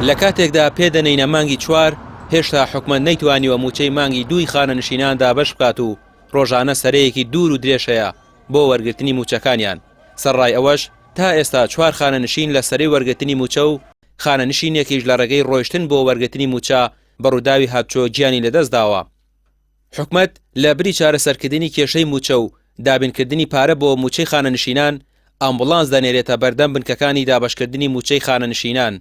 لە کاتێکدا پێدەنەینە مانگی 4 هێشتا حکومەت نەیتوانیوە موچەی مانگی 2 خانەنشیناندا بەش بکات و ڕۆژانە سەرەیەکی دوور و درێژ هەیە بۆ وەرگرتنی موچەکانیان. سەرڕای ئەوەش تا ئێستا 4 خانەنشین لە سەرەی وەرگرتنی موچە و خانەنشینێکیش لە ڕێگەی ڕۆیشتن بۆ وەرگرتنی موچە بەڕووداوی هاتچۆ گیانی لەدەستداوە. حکومەت لە بری چارەسەرکردنی کێشەی موچە و دابینکردنی پارە بۆ موچەی خانەنشینان ئامبولانس دەنێرێتە بەردەم بنکەکانی دابەشکردنی موچەی خانەنشینان.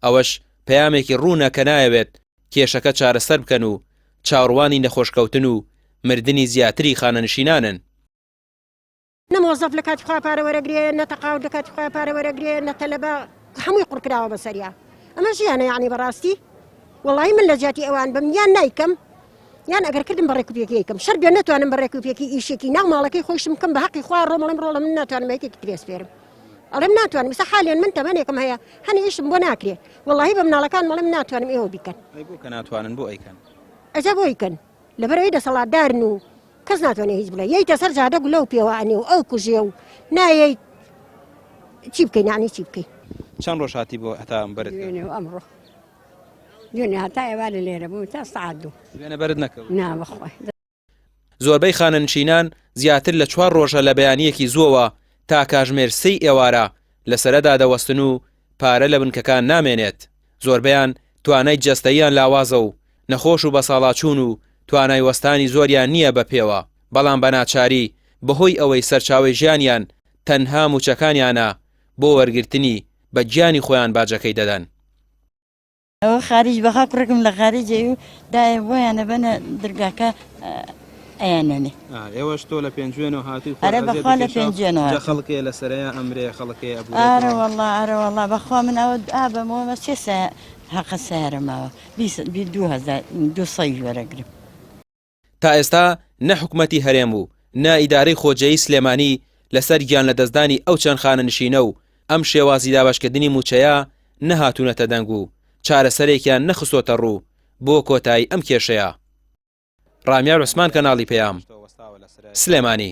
ئەوەش پەیامێکی ڕوونە کە نایەوێت کێشەکە چارەسەر بکەن و چاوەڕوانی نەخۆشکەوتن و مردنی زیاتری خانەنشینانن. نەمۆزەف لە کاتی خوا پارە وەرەگرێ، نەتەقاوت لە کاتی خوا پارە وەرەگرێ، نەتەلەبە هەمووی قوڕکراوە بەسەریا. ئەمە ژیانە یعنی بەڕاستی وەڵی من لە جاتی ئەوان بم یان نایکەم یان ئەگەر کردم بە ڕێکوپێکیکەم شەر بێ ناتوانم بە ڕێکوپێکی ئیشێکی ناو ماڵەکەی خۆشم بکەم بە حەقی خوا ڕۆمەڵم ڕۆڵە من ناتوانم یەکێکی ترێس فێرم ئەڵێم ناتوانم مثلا حالێن من تەمەنێکم هەیە هەنی ئیشم بۆ ناکرێت وەڵی بە مناڵەکان مەڵێم ناتوانم ئێوە بیکەن. بۆ کە ناتوانن بۆ ئەیکەن ئەجا بۆ ئیکەن لەبەرەوەی دەسەڵاتدارن و کەس ناتوانێت هیچ بڵێ یەیتە سەر جادەگ لەو پێوانێ و ئەو کوژێ و نایەی چی بکەین یانی چی بکەین. چەند ڕۆژ هاتی بۆ هەتا ئەمبەرت ئەمڕۆ دوێنێ هەتا ئێوارە لێرە بوو تا سەعات 2 دوێنێ بەرت نەکەوت نا بەخوای. زۆربەی خانەنشینان زیاتر لە 4 ڕۆژە لە بەیانیەکی زووەوە تا کاژمێر 3 ئێوارە لەسەرەدا دەوەستن و پارە لە بنکەکان نامێنێت. زۆربەیان توانای جەستەییان لاوازە و نەخۆش و بەساڵاچوون و توانای وەستانی زۆریان نییە بە پێوە، بەڵام بە ناچاری بەهۆی ئەوەی سەرچاوی ژیانیان تەنها موچەکانیانە بۆ وەرگرتنی بە گیانی خۆیان باجەکەی دەدەن. ئەوە خارج بەخا کوڕێکم لە خارجێ و دایە بۆیانە بەنە دەرگاکە ئەیانێنێ. ئێوەش تۆ لە پێنجێنەوە هاتووی ئەرە بەخوا لە پێنجێنەوە خەڵکێ لە سەرەیە ئەمرێ خەڵکێ ئارە وەڵڵا ئارە وەڵڵا بەخوا من ئەوە ئابەمەوە چێ حەقە سیارەماوە 200 وەرەگرم. تا ئێستا نە حکومەتی هەرێم و نا ئیدارەی خۆجەیی سلێمانی لەسەر گیان لە دەستدانی ئەو چەند خانەنشینە و ئەم شێوازی دابەشکردنی موچەیە نەهاتوونەتە دەنگ و چارەسەرێکیان نەخستۆتە ڕوو بۆ کۆتایی ئەم کێشەیە. ڕامیار عوسمان کەناڵی پەیام سلێمانی.